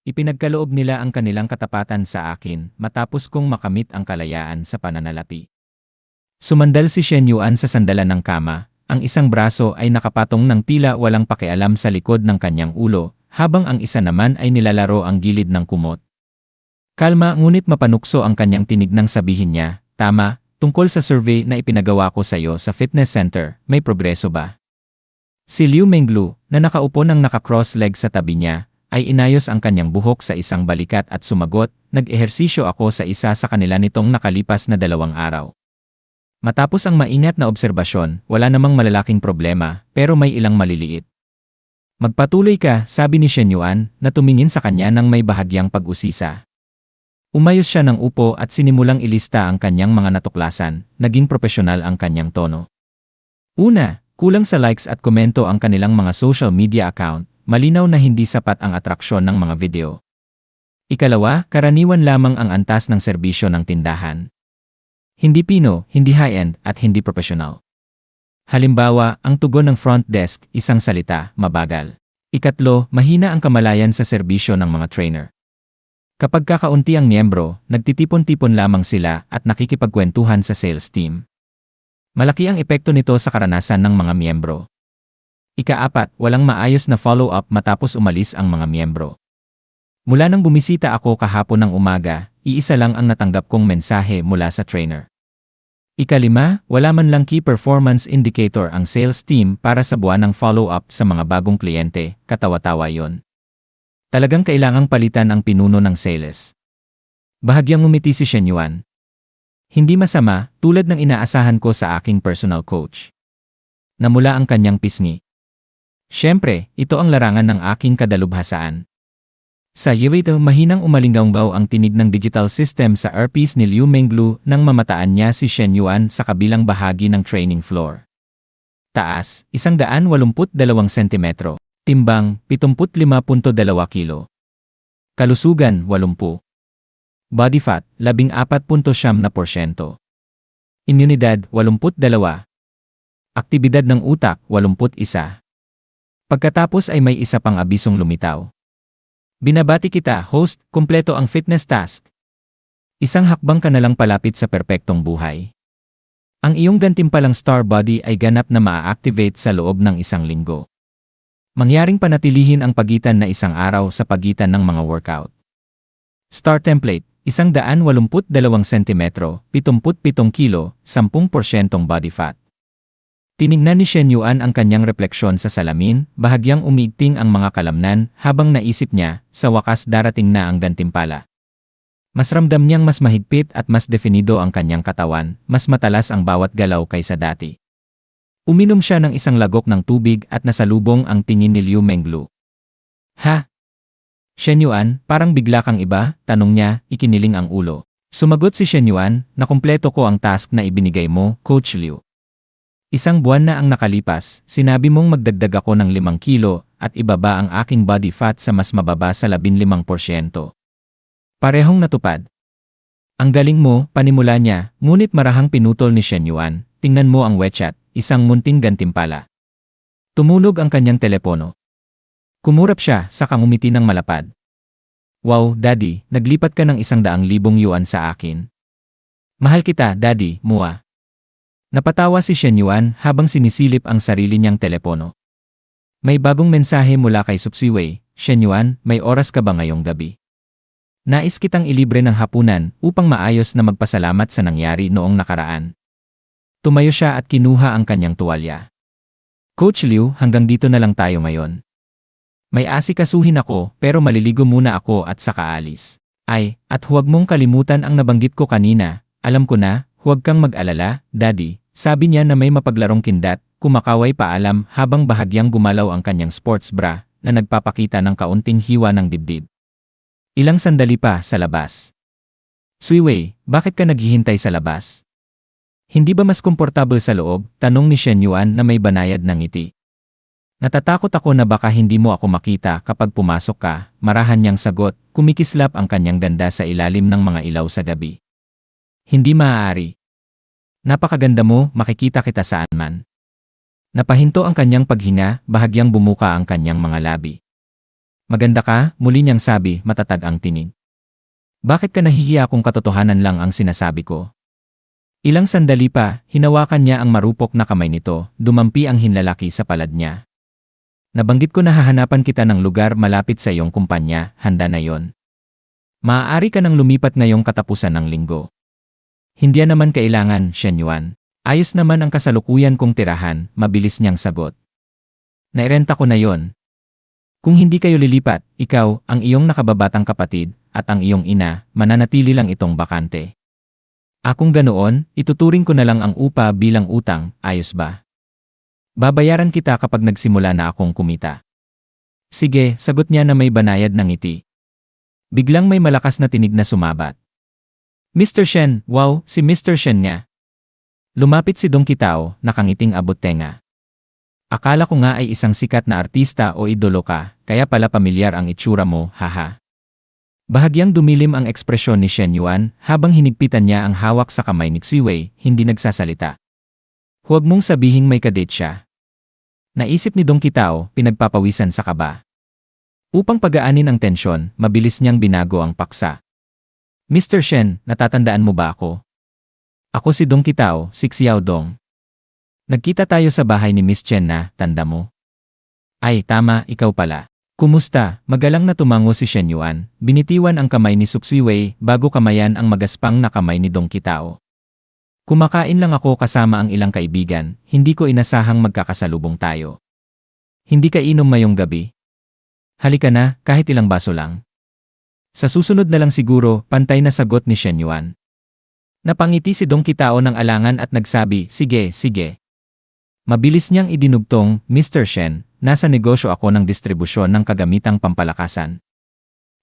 Ipinagkaloob nila ang kanilang katapatan sa akin matapos kong makamit ang kalayaan sa pananalapi. Sumandal si Shen Yuan sa sandalan ng kama, ang isang braso ay nakapatong ng tila walang pakialam sa likod ng kanyang ulo, habang ang isa naman ay nilalaro ang gilid ng kumot. Kalma ngunit mapanukso ang kanyang tinig nang sabihin niya, "Tama, tungkol sa survey na ipinagawa ko sa iyo sa fitness center, may progreso ba?" Si Liu Menglu, na nakaupo ng naka-cross leg sa tabi niya, ay inayos ang kanyang buhok sa isang balikat at sumagot, "Nag-ehersisyo ako sa isa sa kanila nitong nakalipas na 2 araw. Matapos ang maingat na obserbasyon, wala namang malalaking problema, pero may ilang maliliit." "Magpatuloy ka," sabi ni Shen Yuan, na tumingin sa kanya ng may bahagyang pag-usisa. Umayos siya ng upo at sinimulang ilista ang kanyang mga natuklasan, naging propesyonal ang kanyang tono. Una, kulang sa likes at komento ang kanilang mga social media account, malinaw na hindi sapat ang atraksyon ng mga video. Ikalawa, karaniwan lamang ang antas ng serbisyo ng tindahan. Hindi pino, hindi high-end, at hindi profesional. Halimbawa, ang tugon ng front desk, isang salita, mabagal. Ikatlo, mahina ang kamalayan sa serbisyo ng mga trainer. Kapag kakaunti ang miyembro, nagtitipon-tipon lamang sila at nakikipagkwentuhan sa sales team. Malaki ang epekto nito sa karanasan ng mga miyembro. Ika-4, walang maayos na follow-up matapos umalis ang mga miyembro. Mula nang bumisita ako kahapon ng umaga, iisa lang ang natanggap kong mensahe mula sa trainer. Ika-5, wala man lang key performance indicator ang sales team para sa buwan ng follow-up sa mga bagong kliyente, katawa-tawa yon. Talagang kailangang palitan ang pinuno ng sales. Bahagyang ngumiti si Shen Yuan. Hindi masama, tulad ng inaasahan ko sa aking personal coach. Namula ang kanyang pisngi. Siyempre, ito ang larangan ng aking kadalubhasaan. Sa Yewito, mahinang umalinggaw ang tinig ng digital system sa earpiece ni Liu Menglu nang mamataan niya si Shen Yuan sa kabilang bahagi ng training floor. Taas, 182 sentimetro. Timbang, 75.2 kilo. Kalusugan, 80. Body fat, 14.7%. Immunidad, 82. Aktibidad ng utak, 81. Pagkatapos ay may isa pang abisong lumitaw. Binabati kita, host, kumpleto ang fitness task. Isang hakbang ka na lang palapit sa perpektong buhay. Ang iyong gantimpalang star body ay ganap na maa-activate sa loob ng 1 linggo. Mangyaring panatilihin ang pagitan na 1 araw sa pagitan ng mga workout. Star template, 182 sentimetro, 77 kilo, 10% body fat. Tinignan ni Shen Yuan ang kanyang refleksyon sa salamin, bahagyang umiigting ang mga kalamnan habang naisip niya, sa wakas darating na ang gantimpala. Mas ramdam niyang mas mahigpit at mas definido ang kanyang katawan, mas matalas ang bawat galaw kaysa dati. Uminom siya ng isang lagok ng tubig at nasalubong ang tingin ni Liu Menglu. "Ha? Shen Yuan, parang bigla kang iba?" tanong niya, ikiniling ang ulo. Sumagot si Shen Yuan, "Nakumpleto ko ang task na ibinigay mo, Coach Liu. 1 buwan na ang nakalipas, sinabi mong magdagdag ako ng 5 kilo at ibaba ang aking body fat sa mas mababa sa 15%. Parehong natupad. Ang galing mo," panimula niya, ngunit marahang pinutol ni Shen Yuan, "Tingnan mo ang WeChat. Isang munting gantimpala." Tumunog ang kanyang telepono. Kumurap siya, saka ngumiti ng malapad. "Wow, Daddy, naglipat ka ng 100,000 yuan sa akin." "Mahal kita, Daddy, mua." Napatawa si Shen Yuan habang sinisilip ang sarili niyang telepono. "May bagong mensahe mula kay Suksiwei. Shen Yuan, may oras ka ba ngayong gabi? Nais kitang ilibre ng hapunan upang maayos na magpasalamat sa nangyari noong nakaraan." Tumayo siya at kinuha ang kanyang tuwalya. "Coach Liu, hanggang dito na lang tayo ngayon. May asikasuhin ako pero maliligo muna ako at saka alis. Ay, at huwag mong kalimutan ang nabanggit ko kanina. Alam ko na, huwag kang mag-alala, Daddy," sabi niya na may mapaglarong kindat, kumakaway paalam habang bahagyang gumalaw ang kanyang sports bra na nagpapakita ng kaunting hiwa ng dibdib. Ilang sandali pa sa labas. "Suiwei, bakit ka naghihintay sa labas? Hindi ba mas komportable sa loob?" tanong ni Shen Yuan na may banayad ng ngiti. "Natatakot ako na baka hindi mo ako makita kapag pumasok ka," marahan niyang sagot, kumikislap ang kanyang ganda sa ilalim ng mga ilaw sa gabi. "Hindi maaari. Napakaganda mo, makikita kita saan man." Napahinto ang kanyang paghinga, bahagyang bumuka ang kanyang mga labi. Maganda ka, muli niyang sabi, matatag ang tinig. Bakit ka nahihiya kung katotohanan lang ang sinasabi ko? Ilang sandali pa, hinawakan niya ang marupok na kamay nito, dumampi ang hinlalaki sa palad niya. Nabanggit ko na hahanapan kita ng lugar malapit sa iyong kumpanya, handa na yon. Maaari ka nang lumipat ngayong katapusan ng linggo. Hindi naman kailangan, Shen Yuan. Ayos naman ang kasalukuyan kong tirahan, mabilis niyang sagot. Nairenta ko na yon. Kung hindi kayo lilipat, ikaw, ang iyong nakababatang kapatid, at ang iyong ina, mananatili lang itong bakante. Akong ganoon, ituturing ko na lang ang upa bilang utang, ayos ba? Babayaran kita kapag nagsimula na akong kumita. Sige, sagot niya na may banayad ng ngiti. Biglang may malakas na tinig na sumabat. Mr. Shen, wow, si Mr. Shen niya. Lumapit si Dong Kitao, nakangiting abot tenga. Akala ko nga ay isang sikat na artista o idolo ka, kaya pala pamilyar ang itsura mo, haha. Bahagyang dumilim ang ekspresyon ni Shen Yuan habang hinigpitan niya ang hawak sa kamay ni Xiwei, hindi nagsasalita. Huwag mong sabihing may kadate siya. Naisip ni Dong Kitao, pinagpapawisan sa kaba. Upang pagaanin ang tensyon, mabilis niyang binago ang paksa. Mr. Shen, natatandaan mo ba ako? Ako si Dong Kitao, si Xiao Dong. Nagkita tayo sa bahay ni Miss Chen na, tanda mo? Ay, tama, ikaw pala. Kumusta? Magalang na tumango si Shen Yuan, binitiwan ang kamay ni Xiwei bago kamayan ang magaspang na kamay ni Dong Kitao. Kumakain lang ako kasama ang ilang kaibigan, hindi ko inasahang magkakasalubong tayo. Hindi ka inom ngayong gabi? Halika na, kahit ilang baso lang. Sa susunod na lang siguro, pantay na sagot ni Shen Yuan. Napangiti si Dong Kitao ng alangan at nagsabi, sige, sige. Mabilis niyang idinugtong, Mr. Shen, nasa negosyo ako ng distribusyon ng kagamitang pampalakasan.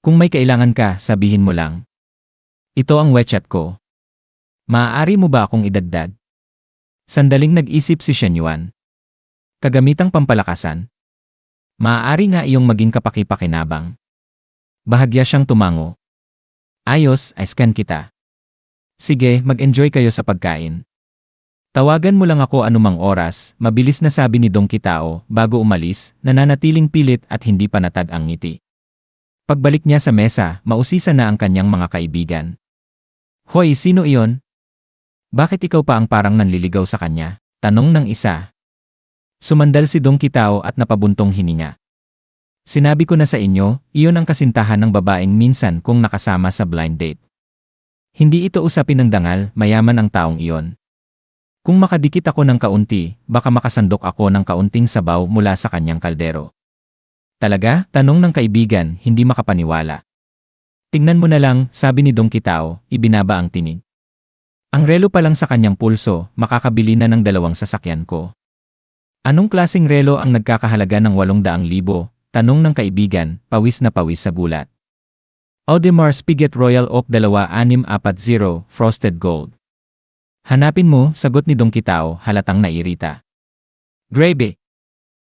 Kung may kailangan ka, sabihin mo lang. Ito ang WeChat ko. Maaari mo ba akong idagdag? Sandaling nag-isip si Shen Yuan. Kagamitang pampalakasan? Maaari nga iyong maging kapaki-pakinabang. Bahagya siyang tumango. Ayos, scan kita. Sige, mag-enjoy kayo sa pagkain. Tawagan mo lang ako anumang oras, mabilis na sabi ni Dong Kitao bago umalis, nananatiling pilit at hindi panatag ang ngiti. Pagbalik niya sa mesa, mausisa na ang kanyang mga kaibigan. Hoy, sino iyon? Bakit ikaw pa ang parang nanliligaw sa kanya? Tanong ng isa. Sumandal si Dong Kitao at napabuntong hininga. Sinabi ko na sa inyo, iyon ang kasintahan ng babaeng minsan kong nakasama sa blind date. Hindi ito usapin ng dangal, mayaman ang taong iyon. Kung makadikit ako ng kaunti, baka makasandok ako ng kaunting sabaw mula sa kanyang kaldero. Talaga? Tanong ng kaibigan, hindi makapaniwala. Tingnan mo na lang, sabi ni Dong Kitao, ibinaba ang tinig. Ang relo pa lang sa kanyang pulso, makakabili na ng 2 sasakyan ko. Anong klaseng relo ang nagkakahalaga ng 800,000? Tanong ng kaibigan, pawis na pawis sa gulat. Audemars Piguet Royal Oak 2640 Frosted Gold. Hanapin mo, sagot ni Dong Kitao, halatang nairita. Grabe!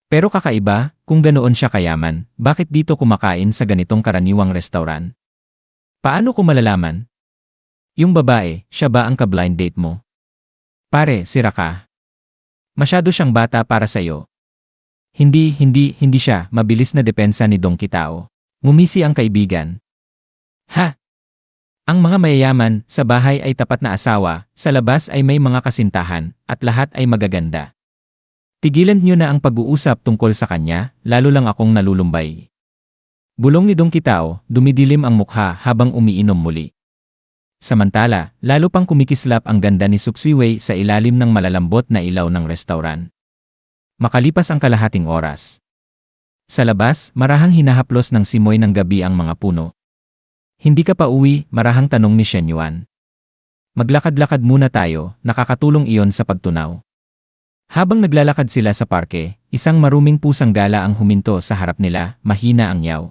Pero kakaiba, kung ganoon siya kayaman, bakit dito kumakain sa ganitong karaniwang restaurant? Paano ko malalaman? Yung babae, siya ba ang ka-blind date mo? Pare, sira ka. Masyado siyang bata para sa'yo. Hindi siya, mabilis na depensa ni Dong Kitao. Ngumisi ang kaibigan. Ha? Ang mga mayayaman, sa bahay ay tapat na asawa, sa labas ay may mga kasintahan, at lahat ay magaganda. Tigilan niyo na ang pag-uusap tungkol sa kanya, lalo lang akong nalulumbay. Bulong ni Dong Kitao, dumidilim ang mukha habang umiinom muli. Samantala, lalo pang kumikislap ang ganda ni Xiwei sa ilalim ng malalambot na ilaw ng restaurant. Makalipas ang kalahating oras. Sa labas, marahang hinahaplos ng simoy ng gabi ang mga puno. Hindi ka pa uwi, marahang tanong ni Shen Yuan. Maglakad-lakad muna tayo, nakakatulong iyon sa pagtunaw. Habang naglalakad sila sa parke, isang maruming pusang gala ang huminto sa harap nila, mahina ang yaw.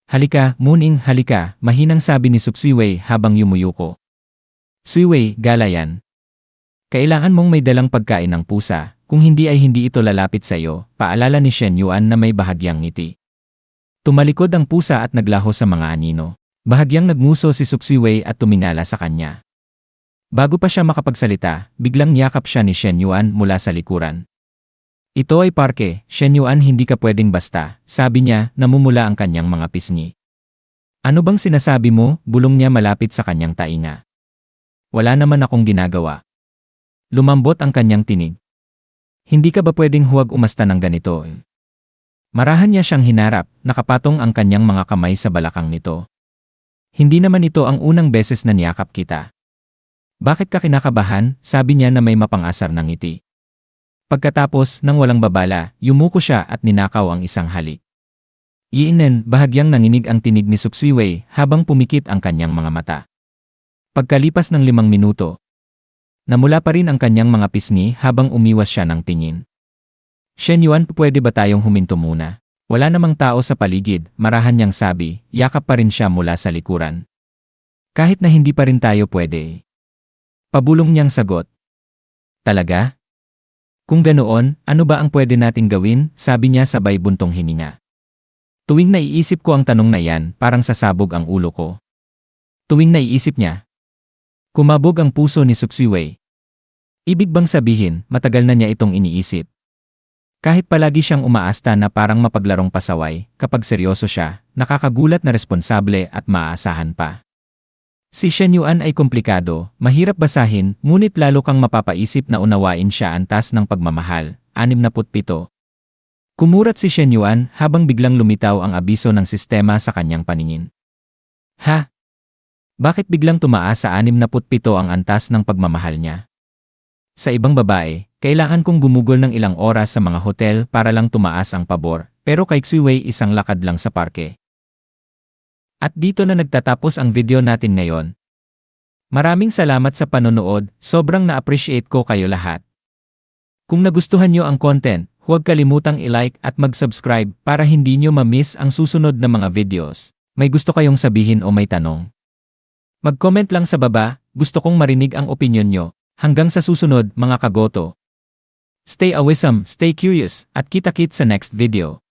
Halika, Muning, halika, mahinang sabi ni Xiwei habang yumuyuko. Xiwei, gala yan. Kailangan mong may dalang pagkain ng pusa, kung hindi ay hindi ito lalapit sa iyo, paalala ni Shen Yuan na may bahagyang ngiti. Tumalikod ang pusa at naglaho sa mga anino. Bahagyang nagmuso si Xiwei at tumingala sa kanya. Bago pa siya makapagsalita, biglang yakap siya ni Shen Yuan mula sa likuran. Ito ay parke, Shen Yuan, hindi ka pwedeng basta, sabi niya, namumula ang kanyang mga pisngi. Ano bang sinasabi mo? Bulong niya malapit sa kanyang tainga. Wala naman akong ginagawa. Lumambot ang kanyang tinig. Hindi ka ba pwedeng huwag umasta ng ganito? Marahan niya siyang hinarap, nakapatong ang kanyang mga kamay sa balakang nito. Hindi naman ito ang unang beses na niyakap kita. Bakit ka kinakabahan? Sabi niya na may mapangasar ng ngiti. Pagkatapos, nang walang babala, yumuko siya at ninakaw ang isang halik. Iinen, bahagyang nanginig ang tinig ni Suksiwei habang pumikit ang kanyang mga mata. Pagkalipas ng 5 minuto, namula pa rin ang kanyang mga pisngi habang umiwas siya ng tingin. Shen Yuan, pwede ba tayong huminto muna? Wala namang tao sa paligid, marahan niyang sabi, yakap pa rin siya mula sa likuran. Kahit na hindi pa rin tayo pwede. Pabulong niyang sagot. Talaga? Kung ganoon, ano ba ang pwede nating gawin? Sabi niya sabay buntong hininga. Tuwing naiisip ko ang tanong na yan, parang sasabog ang ulo ko. Tuwing naiisip niya, kumabog ang puso ni Suksiwei. Ibig bang sabihin, matagal na niya itong iniisip? Kahit palagi siyang umaasta na parang mapaglarong pasaway, kapag seryoso siya, nakakagulat na responsable at maaasahan pa. Si Shen Yuan ay komplikado, mahirap basahin, ngunit lalo kang mapapaisip na unawain siya antas ng pagmamahal. 67. Kumurat si Shen Yuan habang biglang lumitaw ang abiso ng sistema sa kanyang paningin. Ha? Bakit biglang tumaas sa 67 ang antas ng pagmamahal niya? Sa ibang babae, kailangan kong gumugol ng ilang oras sa mga hotel para lang tumaas ang pabor, pero kay Xiwei isang lakad lang sa parke. At dito na nagtatapos ang video natin ngayon. Maraming salamat sa panonood, sobrang na-appreciate ko kayo lahat. Kung nagustuhan nyo ang content, huwag kalimutang i-like at mag-subscribe para hindi nyo ma-miss ang susunod na mga videos. May gusto kayong sabihin o may tanong? Mag-comment lang sa baba, gusto kong marinig ang opinyon nyo. Hanggang sa susunod mga kagoto. Stay awesome, stay curious, at kita-kits sa next video.